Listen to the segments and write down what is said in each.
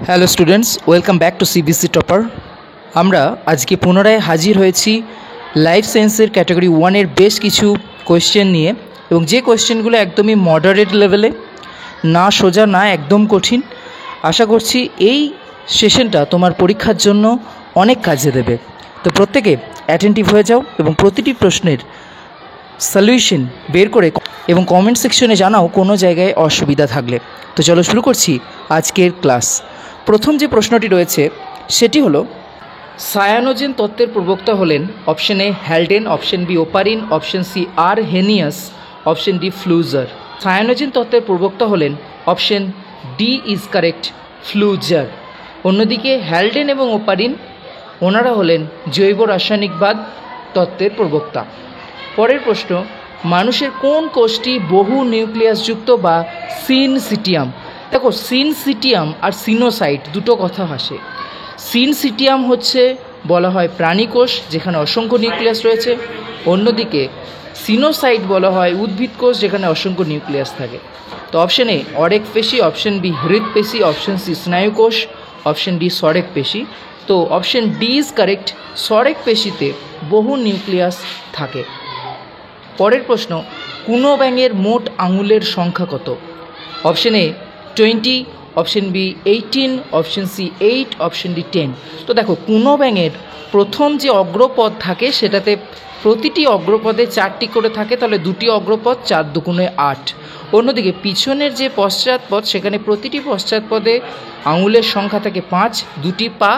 Hello students, welcome back to CBC topper. আমরা আজকে পুনরায় হাজির হয়েছি লাইফ সায়েন্সের ক্যাটাগরি 1-এর বেশ কিছু কোয়েশ্চেন নিয়ে, এবং যে কোয়েশ্চেনগুলো একদমই মডারেট লেভেলে, না সোজা না একদম কঠিন। আশা করছি এই সেশনটা তোমার পরীক্ষার জন্য অনেক কাজে দেবে। তো প্রত্যেকে অ্যাটেন্টিভ হয়ে যাও এবং প্রতিটি প্রশ্নের সলিউশন বের করে এবং কমেন্ট সেকশনে জানাও কোনো জায়গায় অসুবিধা থাকলে। তো চলো শুরু করছি আজকের ক্লাস। প্রথম যে প্রশ্নটি রয়েছে সেটি হলো, সায়ানোজেন তত্ত্বের প্রবক্তা হলেন option A Haldane, option B Oparin, option C Arrhenius, option D Pfluger. Cyanogen তত্ত্বের প্রবক্তা হলেন option D is correct, Pfluger. অন্যদিকে হ্যালডেন এবং ওপারিন ওনারা হলেন জৈব রাসায়নিকবাদ তত্ত্বের প্রবক্তা। পরের প্রশ্ন, মানুষের কোন কোষটি বহু নিউক্লিয়াসযুক্ত বা সিনসিটিয়াম? দেখো, সিনসিটিয়াম আর সিনোসাইট দুটো কথা আসে। সিনসিটিয়াম হচ্ছে বলা হয় প্রাণীকোষ, যেখানে অসংখ্য নিউক্লিয়াস রয়েছে। অন্যদিকে সিনোসাইট বলা হয় উদ্ভিদ কোষ, যেখানে অসংখ্য নিউক্লিয়াস থাকে। তো অপশন এ অরেক পেশি, অপশন বি হৃৎপেশি, অপশন সি স্নায়ুকোষ, অপশন ডি সরেক পেশি। তো অপশন ডি ইজ কারেক্ট, সরেক পেশিতে বহু নিউক্লিয়াস থাকে। পরের প্রশ্ন, কুনো ব্যাঙের মোট আঙুলের সংখ্যা কত? Option A 20, option B 18, option C 8, option D 10। তো দেখো, কুনো ব্যাঙের প্রথম যে অগ্রপদ থাকে সেটাতে প্রতিটি অগ্রপদে 4টি করে থাকে, তাহলে দুটি অগ্রপদ, 4 দুগুণে 8। অন্যদিকে পিছনের যে পশ্চাৎপদ, সেখানে প্রতিটি পশ্চাৎপদে আঙুলের সংখ্যা থাকে 5, দুটি পা,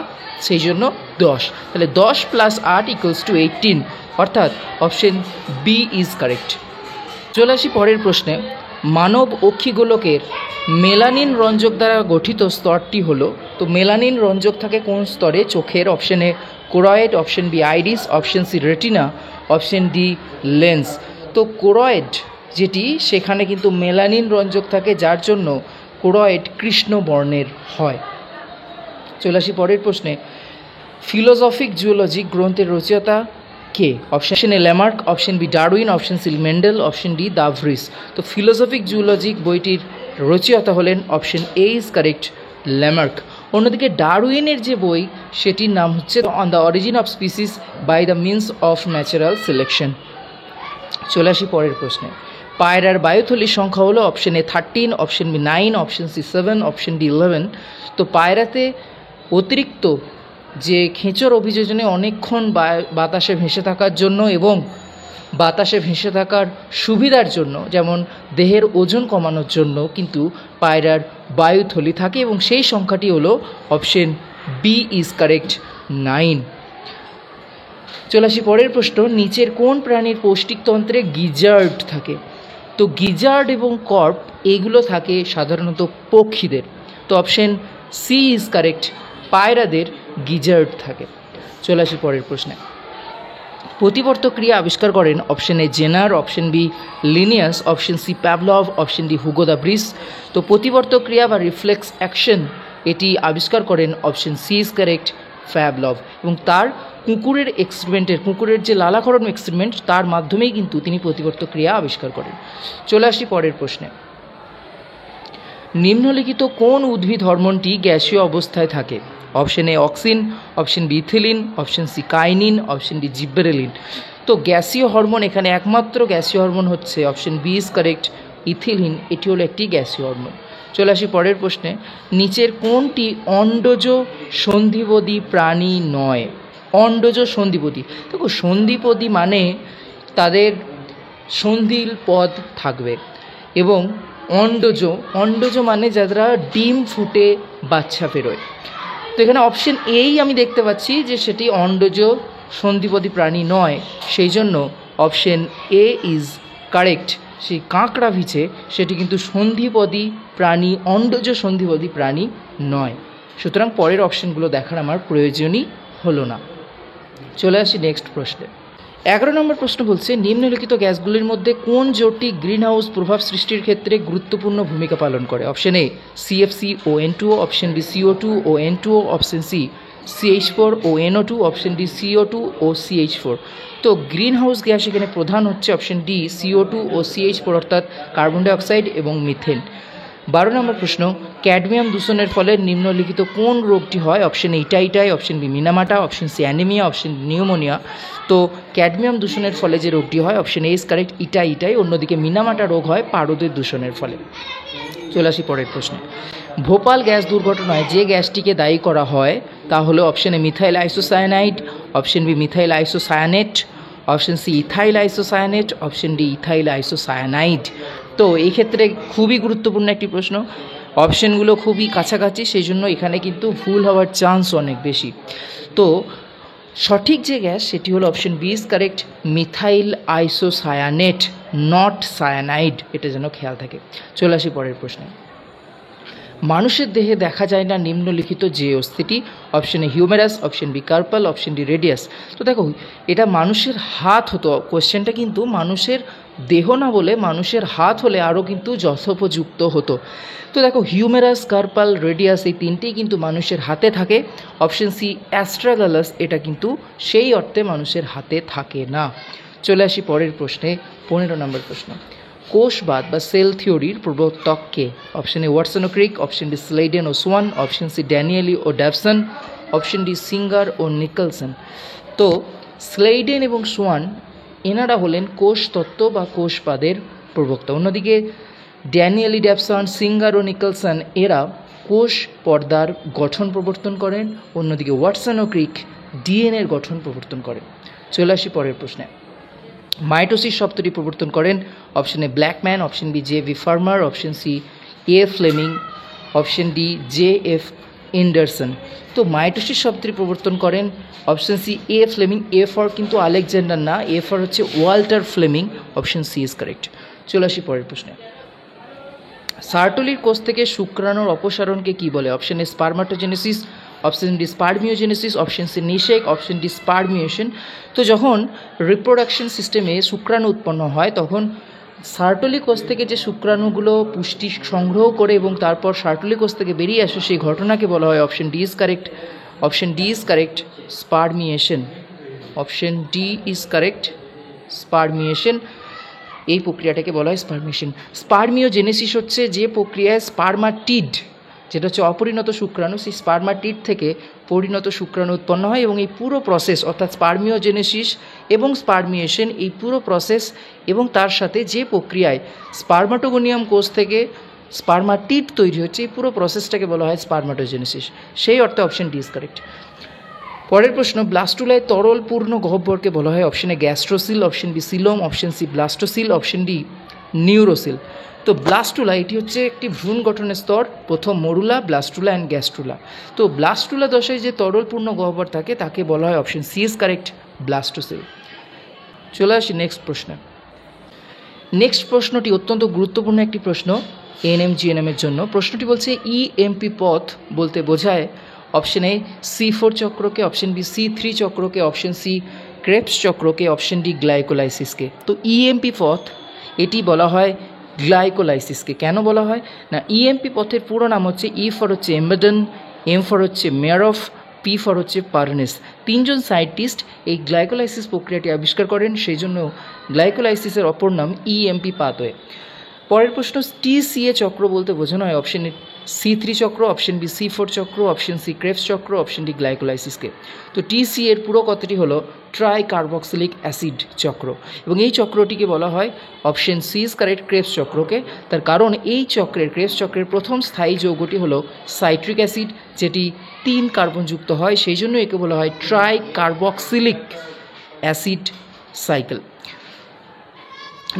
সেই জন্য 10। তাহলে 10 + 8 = 18, অর্থাৎ অপশন বি ইজ কারেক্ট। চলে আসি পরের প্রশ্নে। মানব অক্ষিগোলকের মেলানিন রঞ্জক দ্বারা গঠিত স্তরটি হলো, তো মেলানিন রঞ্জক থাকে কোন স্তরে? চোখের। Option A choroid, option B iris, option C retina, option D lens. তো কোরয়েড যেটি, সেখানে কিন্তু মেলানিন রঞ্জক থাকে, যার জন্য কোরয়েড কৃষ্ণ বর্ণের হয়। চলে আসি পরের প্রশ্নে। ফিলোসফিক জুওলজি গ্রন্থের রচয়িতা কে? Option A Lamarck, option B Darwin, option C Mendel, option D de Vries. তো ফিলোসফিক জুওলজি বইটির রচয়িতা হলেন option A is correct, Lamarck. অন্যদিকে ডারউইনের যে বই, সেটির নাম হচ্ছে on the origin of species by the means of natural selection. চলে আসি পরের প্রশ্নে। পায়রার বায়ুথলির সংখ্যা হলো option A 13, option B 9, option C 7, option D 11। তো পায়রাতে অতিরিক্ত যে খেঁচোর অভিযোজনে অনেকক্ষণ বাতাসে ভেসে থাকার জন্য এবং বাতাসে ভেসে থাকার সুবিধার জন্য, যেমন দেহের ওজন কমানোর জন্য কিন্তু পায়রার বায়ুথলি থাকে, এবং সেই সংখ্যাটি হলো অপশন বি ইজ কারেক্ট, 9। চলে আসি পরের প্রশ্ন। নিচের কোন প্রাণীর পৌষ্টিকতন্ত্রে গিজার্ড থাকে? তো গিজার্ড এবং কর্প এগুলো থাকে সাধারণত পক্ষীদের। তো অপশন সি ইজ কারেক্ট, পায়রাদের গিজার্ড থাকে। চলে আসি পরের প্রশ্নে। প্রতিবর্ত ক্রিয়া আবিষ্কার করেন option A Jenner, option B Linnaeus, option C Pavlov, option D Hugo de Vries. তো প্রতিবর্ত ক্রিয়া বা রিফ্লেক্স অ্যাকশন এটি আবিষ্কার করেন option C is correct, Pavlov. এবং তার কুকুরের যে লালাকরণ এক্সপেরিমেন্ট, তার মাধ্যমেই কিন্তু তিনি প্রতিবর্ত ক্রিয়া আবিষ্কার করেন। চলে আসি পরের প্রশ্নে। নিম্নলিখিত কোন উদ্ভিদ হরমোনটি গ্যাসীয় অবস্থায় থাকে? Option A auxin, option B ethylene, option C kinin, option D gibberellin. তো গ্যাসীয় হরমোন, এখানে একমাত্র গ্যাসীয় হরমোন হচ্ছে option B is correct, ethylene. এটি হলো একটি গ্যাসীয় হরমোন। চলে আসি পরের প্রশ্নে। নিচের কোনটি অন্ডজ সন্ধিপদী প্রাণী নয়? অন্ডজ সন্ধিপদী, দেখো সন্ধিপদী মানে তাদের সন্ধিল পদ থাকবে, এবং অন্ডজ মানে যারা ডিম ফুটে বাচ্চা বেরোয়। তো এখানে অপশন এই আমি দেখতে পাচ্ছি যে সেটি অন্ডজ সন্ধিপদী প্রাণী নয়, সেই জন্য অপশন এ ইজ কারেক্ট। সেই কাঁকড়া ভিছে সেটি কিন্তু সন্ধিপদী প্রাণী, অন্ডজ সন্ধিপদী প্রাণী নয়। সুতরাং পরের অপশনগুলো দেখার আমার প্রয়োজনই হলো না। চলে আসি নেক্সট প্রশ্নে। 11 নম্বর প্রশ্ন বলছে, নিম্নলিখিত গ্যাসগুলির মধ্যে কোন জোটটি গ্রিনহাউস প্রভাব সৃষ্টির ক্ষেত্রে গুরুত্বপূর্ণ ভূমিকা পালন করে? Option A CFCON2, option B CO2ON2, option C CH4ONO2, option D CO2OCH4। তো গ্রিনহাউস গ্যাস এখানে প্রধান হচ্ছে অপশন ডি CO2 ও CH4, অর্থাৎ কার্বন ডাইঅক্সাইড এবং মিথেন। 12 নম্বর প্রশ্ন, ক্যাডমিয়াম দূষণের ফলে নিম্নলিখিত কোন রোগটি হয়? Option A itai itai, option B Minamata, option C anaemia, option D pneumonia. তো ক্যাডমিয়াম দূষণের ফলে যে রোগটি হয় option A is correct, itai itai. অন্যদিকে মিনামাটা রোগ হয় পারদের দূষণের ফলে। চলে আসি পরের প্রশ্নে। ভোপাল গ্যাস দুর্ঘটনায় যে গ্যাসটিকে দায়ী করা হয় তা হলো option A methyl isocyanide, option B methyl isocyanate, option C ethyl isocyanate, option D ethyl isocyanide. তো এই ক্ষেত্রে খুবই গুরুত্বপূর্ণ একটি প্রশ্ন, অপশনগুলো খুবই কাছাকাছি, সেই জন্য এখানে কিন্তু ভুল হওয়ার চান্স অনেক বেশি। তো সঠিক যে গ্যাস সেটি হলো option B is correct, methyl isocyanate, not cyanide, এটা যেন খেয়াল থাকে। চলে আসি পরের প্রশ্নে। মানুষের দেহে দেখা যায় না নিম্নলিখিত যে অস্থিটি? Option A humerus, option B carpal, option D radius. তো দেখো এটা মানুষের হাত হতো, কোশ্চেনটা কিন্তু মানুষের দেহ না বলে মানুষের হাত হলে আরও কিন্তু যথোপযুক্ত হতো। তো দেখো হিউমেরাস, কার্পাল, রেডিয়াস এই তিনটেই কিন্তু মানুষের হাতে থাকে। অপশন সি অ্যাস্ট্রাগালাস এটা কিন্তু সেই অর্থে মানুষের হাতে থাকে না। চলে আসি পরের প্রশ্নে, 15 নম্বর প্রশ্ন। কোষবাদ বা সেল থিওরির প্রবর্তক কে? অপশন এ ওয়াটসন ও ক্রিক, অপশন ডি স্লেডেন ও সোয়ান, অপশন সি ড্যানিয়েলি ও ড্যাভসন, অপশন ডি সিঙ্গার ও নিকলসন। তো স্লেডেন এবং সোয়ান এনারা হলেন কোষতত্ত্ব বা কোষবাদের প্রবক্তা। অন্যদিকে ড্যানিয়েলি, ড্যাভসন, সিঙ্গার ও নিকলসন এরা কোষ পর্দার গঠন প্রবর্তন করেন। অন্যদিকে ওয়াটসন ও ক্রিক ডিএনএর গঠন প্রবর্তন করেন। চলে আসি পরের প্রশ্নে। মাইটোসিস শব্দটি প্রবর্তন করেন option A Blackman, option B J V Farmer, option C A Fleming, option D J F Anderson. তো মাইটোসিস শব্দটি প্রবর্তন করেন option C A Fleming, A for কিন্তু আলেকজান্ডার না, এ ফর হচ্ছে Walter Fleming, option C is correct. চলে আসি পরের প্রশ্নে। সার্টোলির কোষ থেকে শুক্রাণুর অপসারণকে কি বলে? Option A spermatogenesis, option D spermiogenesis, option C নিষেক, অপশন ডি স্পারমিয়েশন। তো যখন রিপ্রোডাকশন সিস্টেমে শুক্রাণু উৎপন্ন হয় তখন সার্টোলি কোষ থেকে যে শুক্রাণুগুলো পুষ্টি সংগ্রহ করে এবং তারপর সার্টোলি কোষ থেকে বেরিয়ে আসে সেই ঘটনাকে বলা হয়, option D is correct, option D is correct, spermiation. Option D is correct, spermiation. এই প্রক্রিয়াটাকে বলা হয় স্পারমিয়েশন। স্পারমিওজেনেসিস হচ্ছে যে প্রক্রিয়ায় স্পারমাটিড, যেটা হচ্ছে অপরিণত শুক্রাণু, সেই স্পারমাটিড থেকে পরিণত শুক্রাণু উৎপন্ন হয় এবং এই পুরো প্রসেস অর্থাৎ স্পারমিওজেনেসিস এবং স্পারমিয়েশন এই পুরো প্রসেস এবং তার সাথে যে প্রক্রিয়ায় স্পারমাটোগোনিয়াম কোষ থেকে স্পারমাটিড তৈরি হচ্ছে এই পুরো প্রসেসটাকে বলা হয় স্পারমাটোজেনেসিস। সেই অর্থে অপশন ডি ইজ কারেক্ট। পরের প্রশ্ন, ব্লাস্টুলায় তরল পূর্ণ গহ্বরকে বলা হয় option A gastrocoel, option B coelom, option C blastocoel, option D neurocoel. তো ব্লাস্টুলা এটি হচ্ছে একটি ভ্রূণ গঠনের স্তর, প্রথম মরুলা, ব্লাস্টুলা অ্যান্ড গ্যাস্ট্রুলা। তো ব্লাস্টুলা দশায় যে তরল পূর্ণ গহ্বর থাকে তাকে বলা হয় option C is correct, blastocoel. চলে আসি নেক্সট প্রশ্নে। নেক্সট প্রশ্নটি অত্যন্ত গুরুত্বপূর্ণ একটি প্রশ্ন এএনএম জিএনএমের জন্য। প্রশ্নটি বলছে ইএমপি পথ বলতে বোঝায় অপশন এ C4 চক্রকে, অপশন বি C3 চক্রকে, অপশন সি ক্রেবস চক্রকে, অপশন ডি গ্লাইকোলাইসিসকে। তো ইএমপি পথ এটি বলা হয় গ্লাইকোলাইসিসকে। কেন বলা হয় না, ইএমপি পথের পুরো নাম হচ্ছে ই ফর হচ্ছে এমবেডন, এম ফর হচ্ছে মেয়ারফ, পি ফর হচ্ছে পারনেস। তিনজন সায়েন্টিস্ট এই গ্লাইকোলাইসিস প্রক্রিয়াটি আবিষ্কার করেন, সেই জন্য গ্লাইকোলাইসিসের অপর নাম ইএমপি পাথওয়ে। পরের প্রশ্ন, টিসিএ চক্র বলতে বোঝানো হয় অপশন এ C3 চক্র, অপশন বি C4 চক্র, অপশন সি ক্রেবস চক্র, অপশন ডি গ্লাইকোলাইসিসকে। তো টিসিএ এর পুরো কথাটি হলো ট্রাই কার্বক্সিলিক অ্যাসিড চক্র এবং এই চক্রটিকে বলা হয় option C is correct, Krebs চক্রকে। তার কারণ এই চক্রের ক্রেবস চক্রের প্রথম স্থায়ী যৌগটি হলো সাইট্রিক অ্যাসিড, যেটি 3 কার্বনযুক্ত হয়, সেই জন্য একে বলা হয় try carboxylic acid cycle.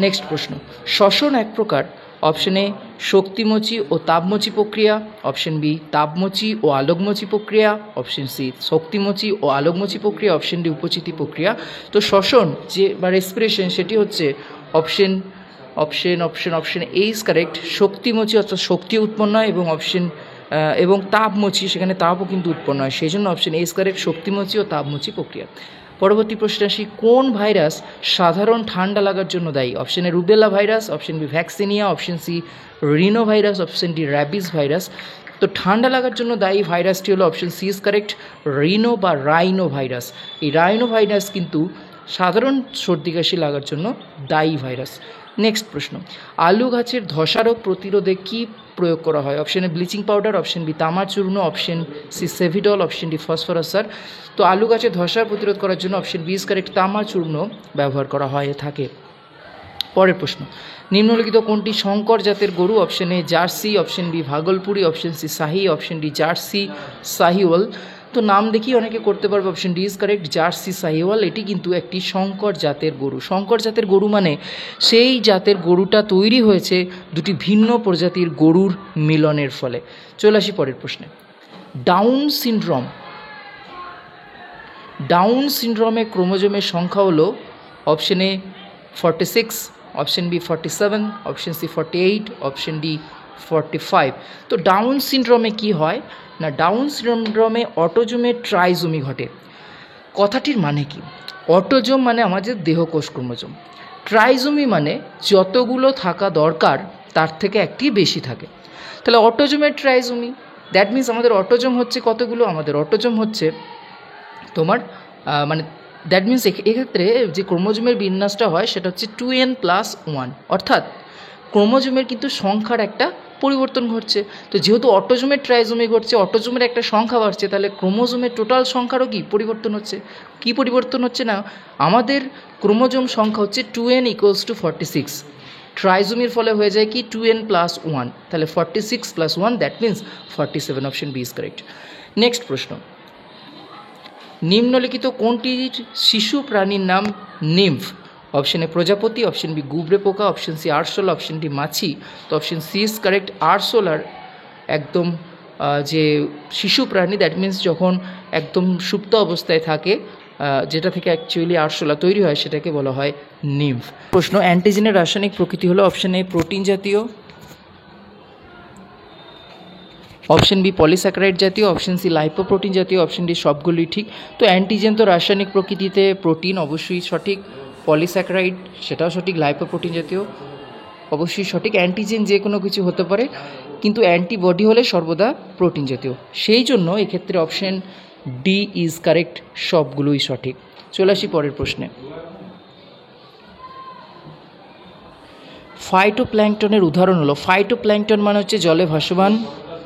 Next প্রশ্ন, শ্বসন এক প্রকার অপশন এ শক্তিমোচী ও তাপমোচী প্রক্রিয়া, অপশন বি তাপমোচী ও আলোকমোচী প্রক্রিয়া, অপশন সি শক্তিমোচী ও আলোকমোচী প্রক্রিয়া, অপশন ডি উপচিতি প্রক্রিয়া। তো শ্বসন যে বা রেসপিরেশন সেটি হচ্ছে option option option option A is correct, শক্তিমোচী অর্থাৎ শক্তি উৎপন্ন হয় এবং অপশন এবং তাপমোচী সেখানে তাপও কিন্তু উৎপন্ন হয়, সেই জন্য অপশন এ ইজ কারেক্ট, শক্তিমোচী ও তাপমোচী প্রক্রিয়া। পরবর্তী প্রশ্নে আসি, কোন ভাইরাস সাধারণ ঠান্ডা লাগার জন্য দায়ী? Option A rubella virus, option B vaccinia, option C rhino virus, option D rabies virus. তো ঠান্ডা লাগার জন্য দায়ী ভাইরাসটি হলো option C is correct, rhino বা রাইনো ভাইরাস। এই রাইনো ভাইরাস কিন্তু সাধারণ সর্দি কাশি লাগার জন্য দায়ী ভাইরাস। নেক্সট প্রশ্ন, আলু গাছের ধসা রোগ প্রতিরোধে কী প্রয়োগ করা হয়? Option A bleaching powder, option B তামার চূর্ণ, option C Sevidol, option D phosphorus সার। তো আলু গাছের ধসা প্রতিরোধ করার জন্য অপশন বি ইজ কারেক্ট, তামার চূর্ণ ব্যবহার করা হয়ে থাকে। পরের প্রশ্ন, নিম্নলিখিত কোনটি শঙ্কর জাতের গরু? Option A Jersey, option B Bhagalpuri, option C Shahi, option D Jersey Sahiwal. তো নাম দেখি অনেকে করতে পারবে, option D is correct, Jersey Sahiwal. এটি কিন্তু একটি শঙ্কর জাতের গরু। শঙ্কর জাতের গরু মানে সেই জাতের গরুটা তৈরি হয়েছে দুটি ভিন্ন প্রজাতির গরুর মিলনের ফলে। চলে আসি পরের প্রশ্নে, ডাউন সিনড্রোম, ডাউন সিনড্রোমে ক্রোমোজোমের সংখ্যা হলো option A 46, option B 47, option C 48, option D 45। তো ডাউন সিনড্রোমে কি হয় না, ডাউন সিনড্রোমে অটোজোমের ট্রাইজোমি ঘটে। কথাটির মানে কি? অটোজোম মানে আমাদের দেহকোষ ক্রোমোজোম, ট্রাইজোমি মানে যতগুলো থাকা দরকার তার থেকে একটি বেশি থাকে। তাহলে অটোজোমের ট্রাইজোমি, দ্যাট মিনস আমাদের অটোজোম হচ্ছে কতগুলো? আমাদের অটোজোম হচ্ছে তোমার মানে দ্যাট মিনস এক্ষেত্রে যে ক্রোমোজোমের বিন্যাসটা হয় সেটা হচ্ছে 2n+1, অর্থাৎ ক্রোমোজোমের কিন্তু সংখ্যার একটা পরিবর্তন ঘটছে। তো যেহেতু অটোজোমের ট্রাইজোমি ঘটছে, অটোজোমের একটা সংখ্যা বাড়ছে, তাহলে ক্রোমোজোমের টোটাল সংখ্যারও কি পরিবর্তন হচ্ছে? কি পরিবর্তন হচ্ছে না, আমাদের ক্রোমোজোম সংখ্যা হচ্ছে 2n = 46, ট্রাইজোমির ফলে হয়ে যায় কি 2n+1, তাহলে 46+1 that means 47, option B is correct. Next প্রশ্ন, নিম্নলিখিত কোনটির শিশু প্রাণীর নাম নিম্ফ? অপশন এ প্রজাপতি, অপশন বি গুবরে পোকা, অপশন সি আরশোলা, অপশন ডি মাছি। তো অপশন সি ইজ কারেক্ট, আরশোলার একদম যে শিশু প্রাণী, দ্যাট মিন্স যখন একদম সুপ্ত অবস্থায় থাকে, যেটা থেকে অ্যাকচুয়ালি আরশোলা তৈরি হয় সেটাকে বলা হয় নিম্ফ। প্রশ্ন, অ্যান্টিজেনের রাসায়নিক প্রকৃতি হলো অপশন এ প্রোটিন জাতীয়, অপশন বি পলিস্যাকারাইড জাতীয়, অপশন সি লাইপোপ্রোটিন জাতীয়, অপশন ডি সবগুলোই ঠিক। তো অ্যান্টিজেন তো রাসায়নিক প্রকৃতিতে প্রোটিন অবশ্যই সঠিক, পলিস্যাকারাইড সেটাও সঠিক, লাইপোপ্রোটিন জাতীয় অবশ্যই সঠিক। অ্যান্টিজেন যে কোনো কিছু হতে পারে, কিন্তু অ্যান্টিবডি হলে সর্বদা প্রোটিন জাতীয়, সেই জন্য এক্ষেত্রে অপশন ডি ইজ কারেক্ট, সবগুলোই সঠিক। চলে আসি পরের প্রশ্নে, ফাইটোপ্ল্যাঙ্কটনের উদাহরণ হলো, ফাইটোপ্ল্যাঙ্কটন মানে হচ্ছে জলে ভাসমান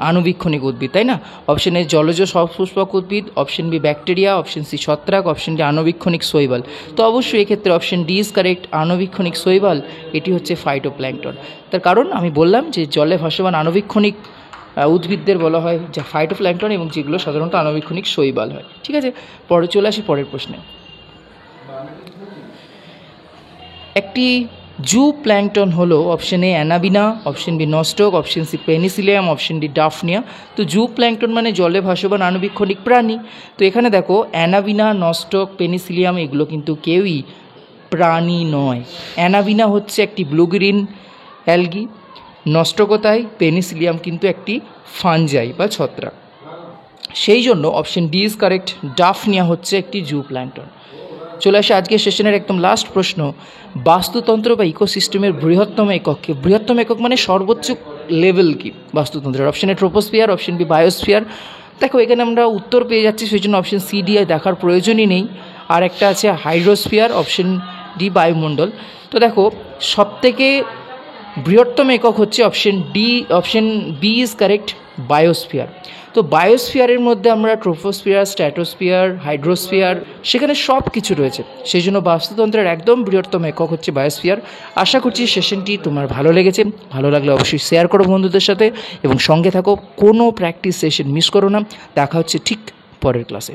আণুবীক্ষণিক উদ্ভিদ, তাই না? অপশন এ জলজ সপুষ্পক উদ্ভিদ, option B bacteria, option C ছত্রাক, অপশন ডি আণুবীক্ষণিক শৈবাল। তো অবশ্যই এক্ষেত্রে অপশন ডি ইজ কারেক্ট, আণুবীক্ষণিক শৈবাল এটি হচ্ছে ফাইটোপ্ল্যাঙ্কটন। তার কারণ আমি বললাম যে জলে ভাসমান আণুবীক্ষণিক উদ্ভিদদের বলা হয় যা ফাইটোপ্ল্যাঙ্কটন, এবং যেগুলো সাধারণত আণুবীক্ষণিক শৈবাল হয়। ঠিক আছে, পরে চলে আসি পরের প্রশ্নে, একটি জু প্ল্যাঙ্কটন হলো option A Anabaena, option B Nostoc, option C Penicillium, option D Daphnia. তো জু প্ল্যাঙ্কটন মানে জলে ভাসমান আণুবীক্ষণিক প্রাণী। তো এখানে দেখো অ্যানাবিনা, নস্টক, পেনিসিলিয়াম এগুলো কিন্তু কেউই প্রাণী নয়। অ্যানাবিনা হচ্ছে একটি ব্লু গ্রিন অ্যালগি, নস্টকও তাই, পেনিসিলিয়াম কিন্তু একটি ফানজাই বা ছত্রাক। সেই জন্য option D is correct, daphnia হচ্ছে একটি জু প্ল্যাঙ্কটন। চলে আসে আজকের সেশনের একদম লাস্ট প্রশ্ন, বাস্তুতন্ত্র বা ইকোসিস্টেমের বৃহত্তম একক কি? বৃহত্তম একক মানে সর্বোচ্চ লেভেল কি বাস্তুতন্ত্রের? Option A troposphere, option B biosphere. দেখো এখানে আমরা উত্তর পেয়ে যাচ্ছি, সেই জন্য অপশন সি ডি দেখার প্রয়োজনই নেই। আর একটা আছে হাইড্রোস্ফিয়ার, অপশন ডি বায়ুমণ্ডল। তো দেখো সবথেকে বৃহত্তম একক হচ্ছে option D, option B is correct, biosphere. তো বায়োস্ফিয়ারের মধ্যে আমরা ট্রোপোস্ফিয়ার, স্ট্র্যাটোস্ফিয়ার, হাইড্রোস্ফিয়ার সেখানে সব কিছু রয়েছে, সেই জন্য বাস্তুতন্ত্রের একদম বৃহত্তম একক হচ্ছে বায়োস্ফিয়ার। আশা করছি সেশনটি তোমার ভালো লেগেছে, ভালো লাগলে অবশ্যই শেয়ার করো বন্ধুদের সাথে এবং সঙ্গে থাকো, কোনো প্র্যাকটিস সেশন মিস করো না। দেখা হচ্ছে ঠিক পরের ক্লাসে।